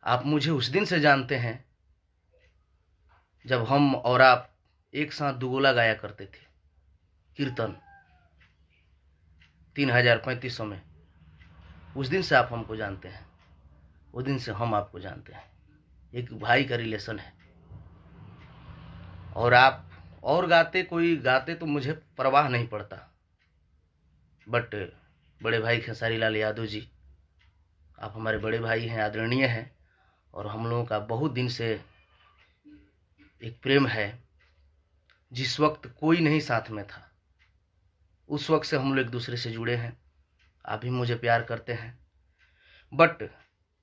आप मुझे उस दिन से जानते हैं जब हम और आप एक साथ दुगोला गाया करते थे, कीर्तन 3035 में। उस दिन से आप हमको जानते हैं, उस दिन से हम आपको जानते हैं। एक भाई का रिलेशन है। और आप और गाते, कोई गाते तो मुझे परवाह नहीं पड़ता, बट बड़े भाई खेसारी लाल यादव जी, आप हमारे बड़े भाई हैं, आदरणीय हैं, और हम लोगों का बहुत दिन से एक प्रेम है। जिस वक्त कोई नहीं साथ में था, उस वक्त से हम लोग एक दूसरे से जुड़े हैं। आप भी मुझे प्यार करते हैं, बट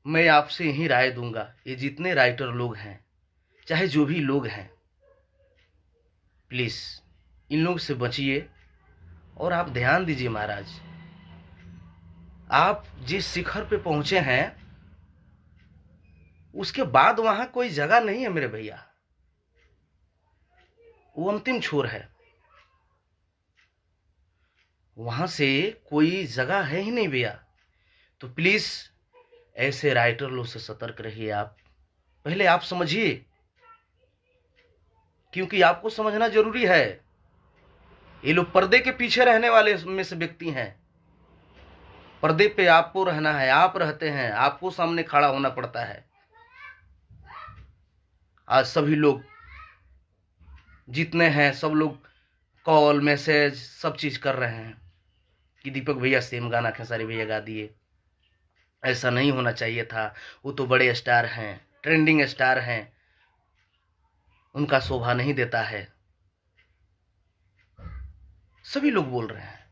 मैं आपसे यही राय दूंगा, ये जितने राइटर लोग हैं, चाहे जो भी लोग हैं, प्लीज इन लोग से बचिए। और आप ध्यान दीजिए महाराज, आप जिस शिखर पे पहुंचे हैं उसके बाद वहां कोई जगह नहीं है मेरे भैया, वो अंतिम छोर है, वहां से कोई जगह है ही नहीं भैया। तो प्लीज ऐसे राइटर लोग से सतर्क रहिए। आप पहले आप समझिए, क्योंकि आपको समझना जरूरी है। ये लोग पर्दे के पीछे रहने वाले में से व्यक्ति हैं। पर्दे पे आपको रहना है, आप रहते हैं, आपको सामने खड़ा होना पड़ता है। आज सभी लोग जितने हैं, सब लोग कॉल मैसेज सब चीज कर रहे हैं कि दीपक भैया सेम गाना खेसारी भैया गा दिए, ऐसा नहीं होना चाहिए था, वो तो बड़े स्टार हैं, ट्रेंडिंग स्टार हैं, उनका शोभा नहीं देता है। सभी लोग बोल रहे हैं।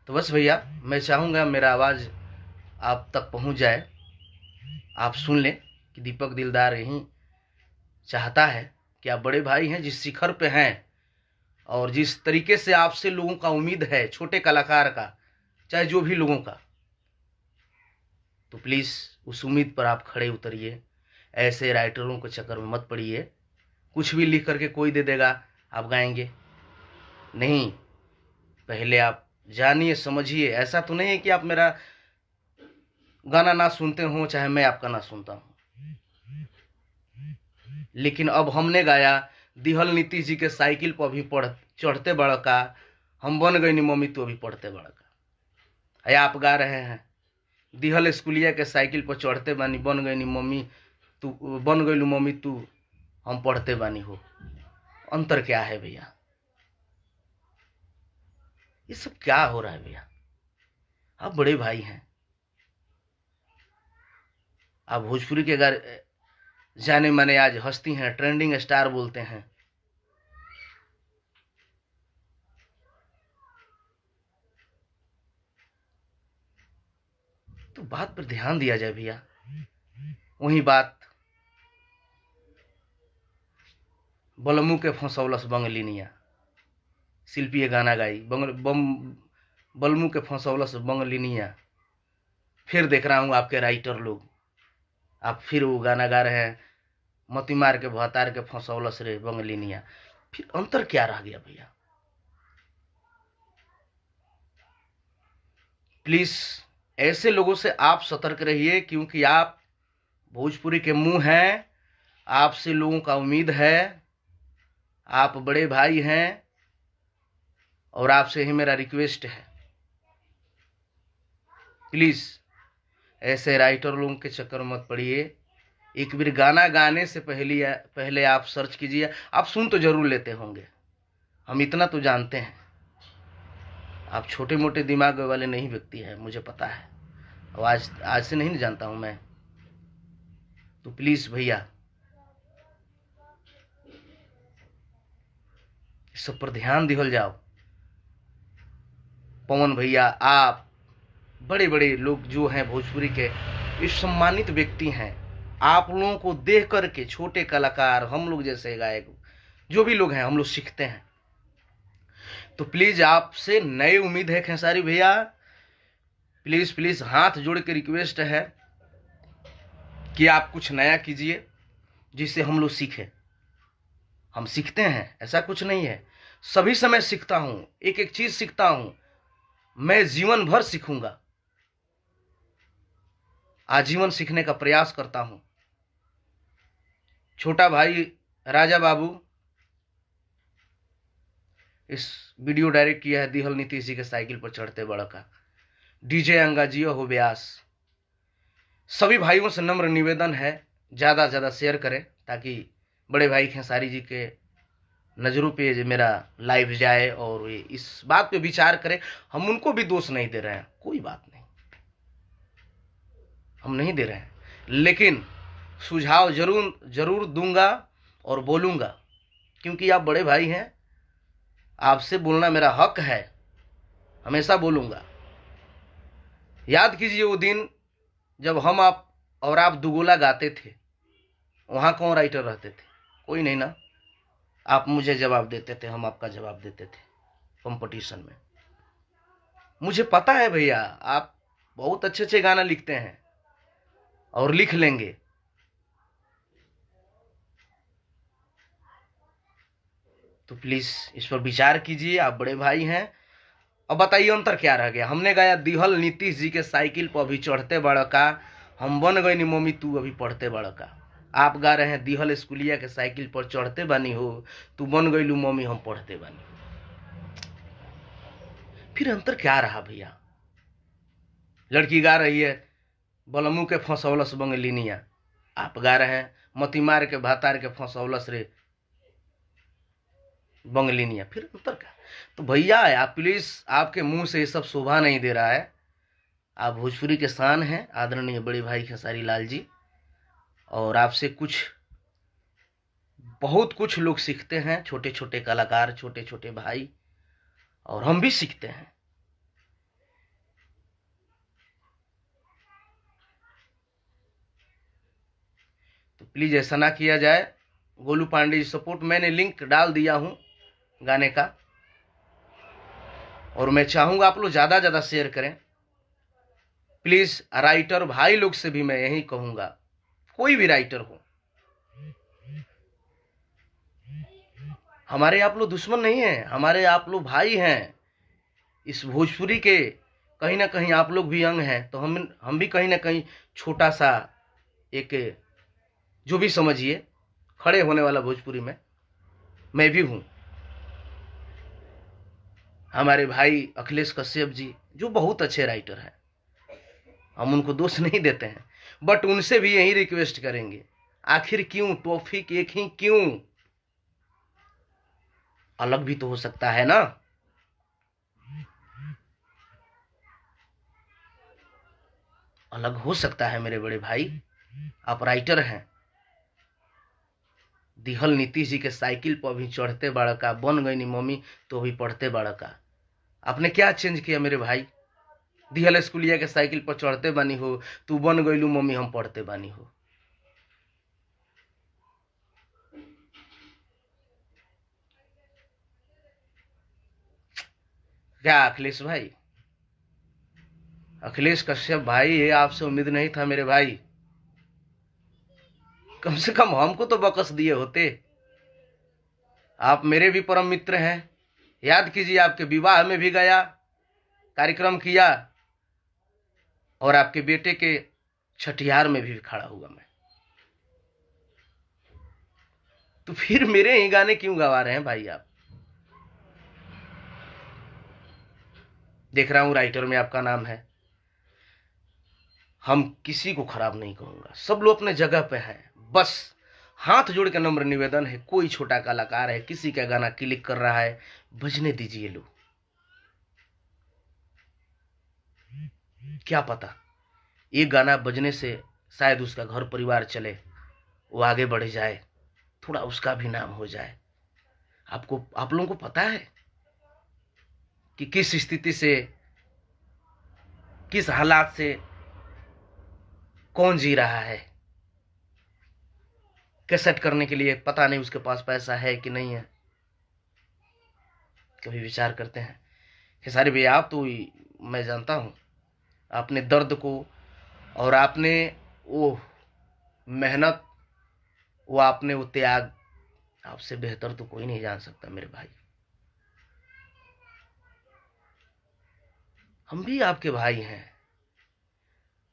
तो बस भैया, मैं चाहूंगा मेरा आवाज आप तक पहुंच जाए, आप सुन लें कि दीपक दिलदार यही चाहता है कि आप बड़े भाई हैं, जिस शिखर पे हैं और जिस तरीके से आपसे लोगों का उम्मीद है, छोटे कलाकार का, चाहे जो भी लोगों का, तो प्लीज उस उम्मीद पर आप खड़े उतरिए। ऐसे राइटरों के चक्कर में मत पड़िए। कुछ भी लिख करके कोई दे देगा, आप गाएंगे नहीं। पहले आप जानिए, समझिए। ऐसा तो नहीं है कि आप मेरा गाना ना सुनते हो, चाहे मैं आपका ना सुनता हूं, लेकिन अब हमने गाया दिहल नीतीश जी के साइकिल पर अभी चढ़ते बड़का, हम बन गई नी मम्मी तू अभी पढ़ते बड़का। आप गा रहे हैं दिहल स्कूलिया के साइकिल पर चढ़ते बानी, बन गई नी मम्मी तू, बन गई मम्मी तू हम पढ़ते बानी हो। अंतर क्या है भैया? ये सब क्या हो रहा है भैया? आप बड़े भाई हैं, आप भोजपुरी के अगर जाने माने आज हस्ती हैं, ट्रेंडिंग स्टार बोलते हैं, तो बात पर ध्यान दिया जाए भैया। वही बात बलमू के फंसौलस बंगलिनिया, शिल्पी गाना गाई बलमू के फंसौलस बंगलिनिया। फिर देख रहा हूं आपके राइटर लोग, आप फिर वो गाना गा रहे हैं, मती मार के भतार के फंसौलस रे बंगलिनिया। फिर अंतर क्या रह गया भैया? प्लीज ऐसे लोगों से आप सतर्क रहिए, क्योंकि आप भोजपुरी के मुंह हैं, आपसे लोगों का उम्मीद है, आप बड़े भाई हैं, और आपसे ही मेरा रिक्वेस्ट है, प्लीज ऐसे राइटर लोगों के चक्कर मत पड़िए। एक बार गाना गाने से पहले आप सर्च कीजिए। आप सुन तो जरूर लेते होंगे, हम इतना तो जानते हैं, आप छोटे मोटे दिमाग वाले नहीं व्यक्ति हैं, मुझे पता है। और आज से नहीं जानता हूं मैं। तो प्लीज भैया इस सब पर ध्यान दिहल जाओ। पवन भैया, आप बड़े बड़े लोग जो हैं भोजपुरी के, ये सम्मानित व्यक्ति हैं। आप लोगों को देख करके छोटे कलाकार, हम लोग जैसे गायक, जो भी लोग हैं, हम लोग सीखते हैं। तो प्लीज आपसे नई उम्मीद है खेसारी भैया, प्लीज प्लीज हाथ जोड़ के रिक्वेस्ट है कि आप कुछ नया कीजिए, जिससे हम लोग सीखें। हम सीखते हैं, ऐसा कुछ नहीं है, सभी समय सीखता हूं, एक एक चीज सीखता हूं, मैं जीवन भर सीखूंगा। आजीवन सीखने का प्रयास करता हूं। छोटा भाई राजा बाबू इस वीडियो डायरेक्ट किया है दिहल नीतीश जी के साइकिल पर चढ़ते बड़का। डीजे अंगाजियो हो व्यास। सभी भाइयों से नम्र निवेदन है ज्यादा से ज्यादा शेयर करें ताकि बड़े भाई खेसारी जी के नजरों पे मेरा लाइव जाए और इस बात पे विचार करें। हम उनको भी दोष नहीं दे रहे हैं, कोई बात नहीं, हम नहीं दे रहे हैं, लेकिन सुझाव जरूर जरूर दूंगा और बोलूंगा, क्योंकि आप बड़े भाई हैं, आपसे बोलना मेरा हक है, हमेशा बोलूंगा। याद कीजिए वो दिन जब हम आप दुगोला गाते थे, वहां कौन राइटर रहते थे? कोई नहीं ना। आप मुझे जवाब देते थे, हम आपका जवाब देते थे कंपटीशन में। मुझे पता है भैया, आप बहुत अच्छे अच्छे गाना लिखते हैं और लिख लेंगे। तो प्लीज इस पर विचार कीजिए, आप बड़े भाई हैं। अब बताइए अंतर क्या रह गया? हमने गाया दिहल नीतीश जी के साइकिल पर अभी चढ़ते बड़का, हम बन गए नी मम्मी तू अभी पढ़ते बड़का। आप गा रहे हैं दिहल स्कूलिया के साइकिल पर चढ़ते बानी हो, तू बन गई लू मम्मी हम पढ़ते बानी। फिर अंतर क्या रहा भैया? लड़की गा रही है बलमू के फंसौलस बंगलिनिया, आप गा रहे हैं मतीमार के भातार के फंसौलस रे बंगलिनिया। फिर अंतर क्या? तो भैया आप प्लीज, आपके मुंह से ये सब शोभा नहीं दे रहा है। आप भोजपुरी के शान हैं आदरणीय बड़े भाई खेसारी लाल जी, और आपसे बहुत कुछ लोग सीखते हैं, छोटे छोटे कलाकार, छोटे छोटे भाई, और हम भी सीखते हैं। तो प्लीज ऐसा ना किया जाए। गोलू पांडे जी सपोर्ट, मैंने लिंक डाल दिया हूं गाने का, और मैं चाहूंगा आप लोग ज्यादा ज्यादा शेयर करें प्लीज। राइटर भाई लोग से भी मैं यही कहूंगा, कोई भी राइटर हो, हमारे आप लोग दुश्मन नहीं है, हमारे आप लोग भाई हैं। इस भोजपुरी के कहीं ना कहीं आप लोग भी अंग हैं, तो हम भी कहीं ना कहीं छोटा सा एक, जो भी समझिए, खड़े होने वाला भोजपुरी में मैं भी हूं। हमारे भाई अखिलेश कश्यप जी जो बहुत अच्छे राइटर हैं, हम उनको दोष नहीं देते हैं, बट उनसे भी यही रिक्वेस्ट करेंगे, आखिर क्यों टॉपिक एक ही क्यों? अलग भी तो हो सकता है ना। अलग हो सकता है मेरे बड़े भाई, आप राइटर हैं। दिहल नीतीश जी के साइकिल पर भी चढ़ते बड़का, बन गई नी मम्मी तो भी पढ़ते बड़का। आपने क्या चेंज किया मेरे भाई? दिहल स्कूलिया के साइकिल पर चढ़ते बानी हो, तू बन गईलू मम्मी हम पढ़ते बानी हो। क्या अखिलेश भाई, अखिलेश कश्यप भाई, ये आपसे उम्मीद नहीं था मेरे भाई। कम से कम हमको तो बकस दिए होते। आप मेरे भी परम मित्र हैं। याद कीजिए आपके विवाह में भी गया, कार्यक्रम किया, और आपके बेटे के छठियार में भी खड़ा हुआ मैं। तो फिर मेरे ही गाने क्यों गवा रहे हैं भाई आप? देख रहा हूं राइटर में आपका नाम है। हम किसी को खराब नहीं कहूंगा, सब लोग अपने जगह पे हैं। बस हाथ जोड़ के नम्र निवेदन है, कोई छोटा कलाकार है, किसी का गाना क्लिक कर रहा है, बजने दीजिए लो। क्या पता ये गाना बजने से शायद उसका घर परिवार चले, वो आगे बढ़ जाए, थोड़ा उसका भी नाम हो जाए। आप लोगों को पता है कि किस स्थिति से, किस हालात से कौन जी रहा है। कैसेट करने के लिए पता नहीं उसके पास पैसा है कि नहीं है। कभी विचार करते हैं खेसारी भैया, आप तो मैं जानता हूं आपने दर्द को, और आपने वो मेहनत, वो आपने वो त्याग, आपसे बेहतर तो कोई नहीं जान सकता मेरे भाई। हम भी आपके भाई हैं,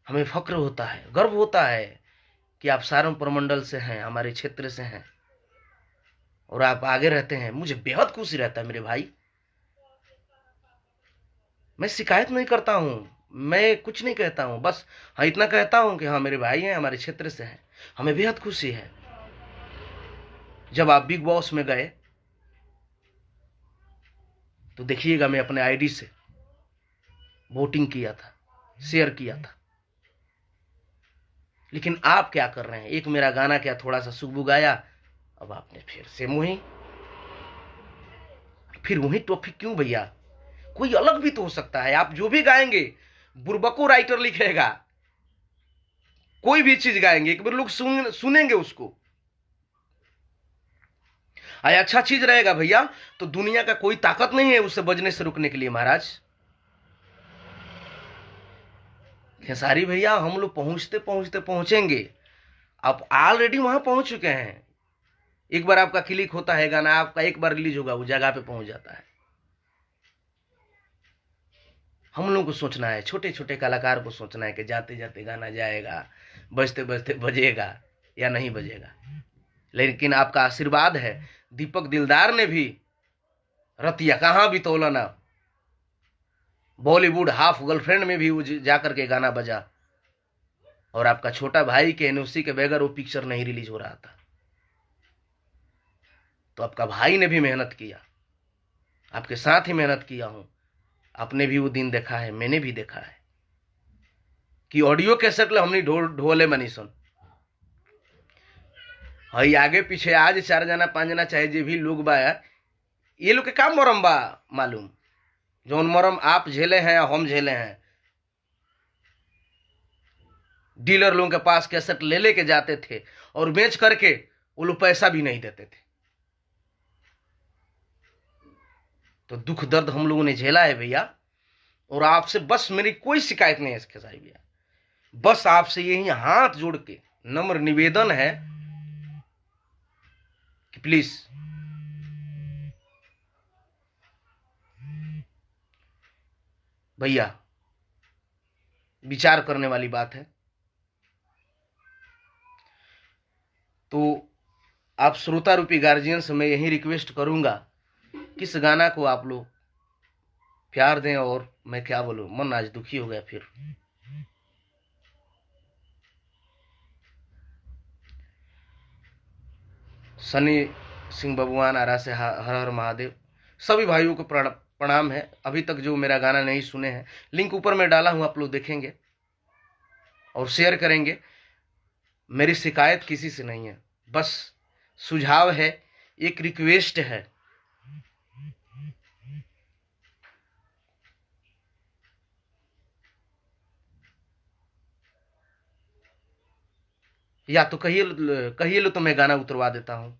हमें फक्र होता है, गर्व होता है कि आप सारण प्रमंडल से हैं, हमारे क्षेत्र से हैं और आप आगे रहते हैं। मुझे बेहद खुशी रहता है मेरे भाई। मैं शिकायत नहीं करता हूं, मैं कुछ नहीं कहता हूं, बस हाँ इतना कहता हूं कि हाँ मेरे भाई हैं, हमारे क्षेत्र से हैं। हमें बेहद खुशी है। जब आप बिग बॉस में गए तो देखिएगा, मैं अपने आईडी से वोटिंग किया था, शेयर किया था। लेकिन आप क्या कर रहे हैं? एक मेरा गाना क्या थोड़ा सा सुगबु गाया, अब आपने फिर से वही टॉपिक क्यों भैया? कोई अलग भी तो हो सकता है। आप जो भी गाएंगे, बुरबको राइटर लिखेगा, कोई भी चीज गाएंगे, एक बार लोग सुनेंगे उसको, अच्छा चीज रहेगा भैया, तो दुनिया का कोई ताकत नहीं है उसे बजने से रुकने के लिए। महाराज खेसारी भैया, हम लोग पहुंचते पहुंचते पहुंचेंगे। आप ऑलरेडी वहां पहुंच चुके हैं। एक बार आपका क्लिक होता है गाना, आपका एक बार रिलीज होगा, वो जगह पे पहुंच जाता है। हम लोगों को सोचना है, छोटे छोटे कलाकार को सोचना है कि जाते जाते गाना जाएगा, बजते बजते बजेगा या नहीं बजेगा। लेकिन आपका आशीर्वाद है। दीपक दिलदार ने भी रतिया कहां भी तोलना, बॉलीवुड हाफ गर्लफ्रेंड में भी वो जाकर के गाना बजा, और आपका छोटा भाई के एनओसी के बगैर वो पिक्चर नहीं रिलीज हो रहा था। तो आपका भाई ने भी मेहनत किया, आपके साथ ही मेहनत किया हूं। आपने भी वो दिन देखा है, मैंने भी देखा है कि ऑडियो कैसेट ले हमने ढोले मनी सुन हई आगे पीछे आज 4 जना 5 जना चाहे जे भी लोग बा, ये लोग के काम मरम बा मालूम, जौन मरम आप झेले हैं हम झेले हैं। डीलर लोगों के पास कैसेट ले लेके जाते थे और बेच करके वो लोग पैसा भी नहीं देते थे। तो दुख दर्द हम लोगों ने झेला है भैया। और आपसे बस मेरी कोई शिकायत नहीं है खेसारी भैया, बस आपसे यही हाथ जोड़ के नम्र निवेदन है कि प्लीज भैया, विचार करने वाली बात है। तो आप श्रोता रूपी गार्जियन से मैं यही रिक्वेस्ट करूंगा कि इस गाना को आप लोग प्यार दें। और मैं क्या बोलूं, मन आज दुखी हो गया फिर। सनी सिंह बबुआन आरा से हर हर महादेव। सभी भाइयों को प्रणाम है। अभी तक जो मेरा गाना नहीं सुने हैं, लिंक ऊपर में डाला हूं, आप लोग देखेंगे और शेयर करेंगे। मेरी शिकायत किसी से नहीं है, बस सुझाव है, एक रिक्वेस्ट है। या तो कहिए लो तो मैं गाना उतरवा देता हूं।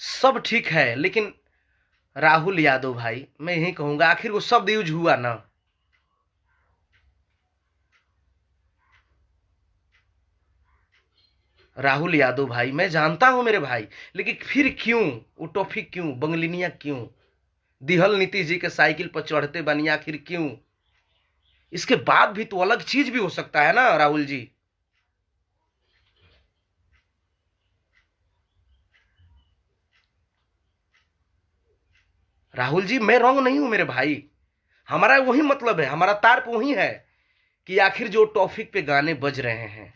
सब ठीक है, लेकिन राहुल यादव भाई, मैं यही कहूंगा, आखिर वो शब्द यूज हुआ ना। राहुल यादव भाई, मैं जानता हूं मेरे भाई, लेकिन फिर क्यों वो टॉपिक, क्यों बंगलिनिया, क्यों दिहल नीतीश जी के साइकिल पर चढ़ते बनी, आखिर क्यों? इसके बाद भी तो अलग चीज भी हो सकता है ना राहुल जी। राहुल जी, मैं रॉन्ग नहीं हूं मेरे भाई, हमारा वही मतलब है, हमारा तार्प वही है कि आखिर जो टॉपिक पे गाने बज रहे हैं,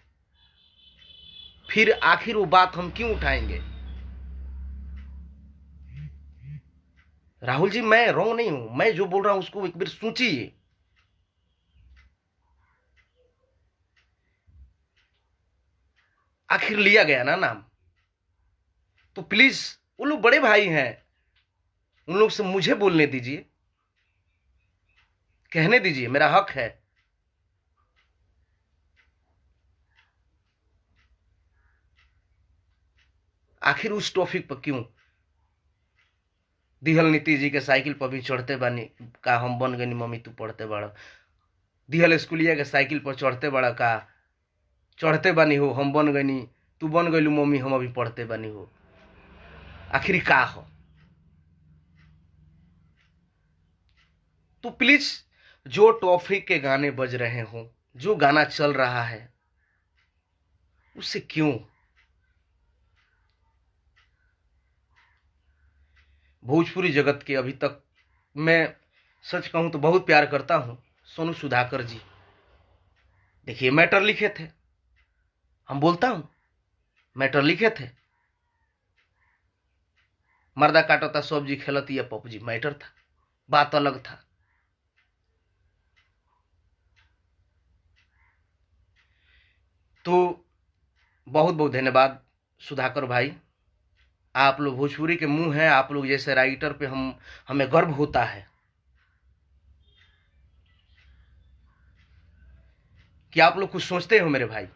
फिर आखिर वो बात हम क्यों उठाएंगे? राहुल जी, मैं रॉन्ग नहीं हूं, मैं जो बोल रहा हूं उसको एक बार सोचिए। आखिर लिया गया ना नाम, तो प्लीज वो लोग बड़े भाई हैं, उन लोग से मुझे बोलने दीजिए, कहने दीजिए, मेरा हक है। आखिर उस टॉपिक पर क्यों दिहल नीतीश जी के साइकिल पर भी चढ़ते बानी का हम बन गए मम्मी तू पढ़ते बड़ा, दिहल स्कूलिया के साइकिल पर चढ़ते बड़ा का चढ़ते बानी हो, हम बन गईनी, तू बन गईलू मम्मी, हम अभी पढ़ते बानी हो। आखिर का हो? तो प्लीज जो टॉपिक के गाने बज रहे हो, जो गाना चल रहा है, उससे क्यों? भोजपुरी जगत के अभी तक मैं सच कहूं तो बहुत प्यार करता हूं सोनू सुधाकर जी। देखिए मैटर लिखे थे, हम बोलता हूं मैटर लिखे थे, मर्दा काटता सब्जी खेलती या पपजी, मैटर था, बात अलग था। तो बहुत बहुत धन्यवाद सुधाकर भाई, आप लोग भोजपुरी के मुंह हैं, आप लोग जैसे राइटर पे हमें गर्व होता है कि आप लोग कुछ सोचते हो मेरे भाई।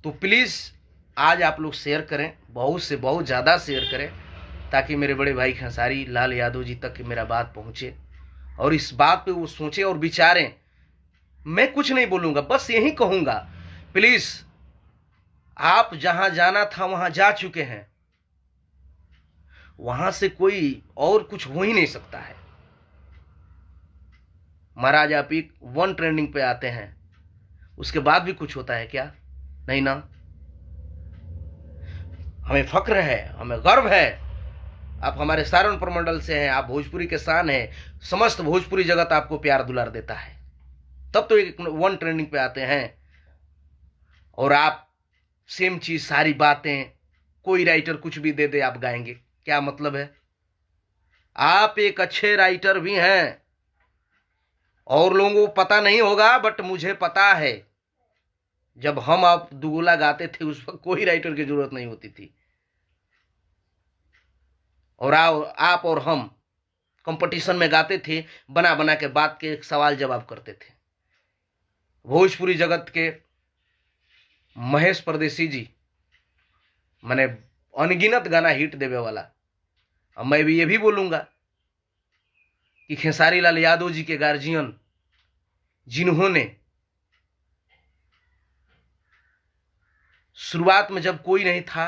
तो प्लीज आज आप लोग शेयर करें, बहुत से बहुत ज्यादा शेयर करें, ताकि मेरे बड़े भाई खेसारी लाल यादव जी तक मेरा बात पहुंचे और इस बात पे वो सोचे और विचारें। मैं कुछ नहीं बोलूंगा, बस यही कहूंगा, प्लीज आप जहां जाना था वहां जा चुके हैं, वहां से कोई और कुछ हो ही नहीं सकता है। महाराज आप एक 1 ट्रेंडिंग पे आते हैं, उसके बाद भी कुछ होता है क्या? नहीं ना। हमें फक्र है, हमें गर्व है, आप हमारे सारण प्रमंडल से हैं, आप भोजपुरी के शान हैं, समस्त भोजपुरी जगत आपको प्यार दुलार देता है, तब तो एक 1 ट्रेंडिंग पे आते हैं। और आप सेम चीज, सारी बातें, कोई राइटर कुछ भी दे दे आप गाएंगे, क्या मतलब है? आप एक अच्छे राइटर भी हैं, और लोगों को पता नहीं होगा, बट मुझे पता है, जब हम आप दुगुला गाते थे उस वक्त कोई राइटर की जरूरत नहीं होती थी, और आप और हम कंपटीशन में गाते थे, बना बना के बात के सवाल जवाब करते थे। भोजपुरी जगत के महेश परदेसी जी, मैंने अनगिनत गाना हिट देवे वाला, अब मैं भी ये भी बोलूंगा कि खेसारी लाल यादव जी के गार्जियन, जिन्होंने शुरुआत में जब कोई नहीं था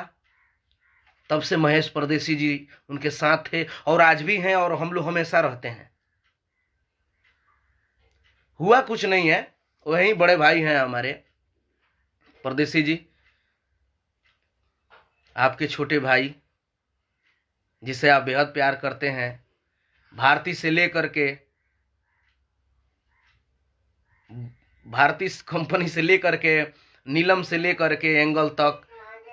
तब से महेश परदेसी जी उनके साथ थे, और आज भी हैं, और हम लोग हमेशा रहते हैं। हुआ कुछ नहीं है, वही बड़े भाई हैं हमारे परदेसी जी, आपके छोटे भाई, जिसे आप बेहद प्यार करते हैं। भारती से लेकर के, भारती कंपनी से लेकर के, नीलम से लेकर के एंगल तक,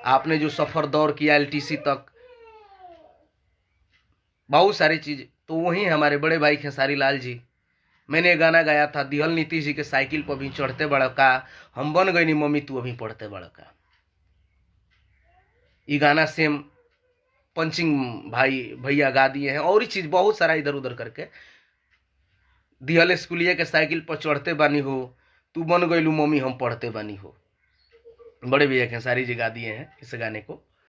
आपने जो सफर दौर किया एलटीसी तक, बहुत सारी चीज, तो वही हमारे बड़े भाई खेसारी लाल जी। मैंने गाना गाया था, दिहल नीतीश जी के साइकिल पर भी चढ़ते बड़का, हम बन गई नी मम्मी तू अभी पढ़ते बड़का। ये गाना सेम पंचिंग भाई भैया गा दिए हैं, और ही चीज बहुत सारा इधर उधर करके, दिहल स्कूलिया के साइकिल पर चढ़ते बानी हो, तू बन गईलू मम्मी हम पढ़ते बानी हो, बड़े भैया खेसारी जी गा दिए हैं इस गाने को।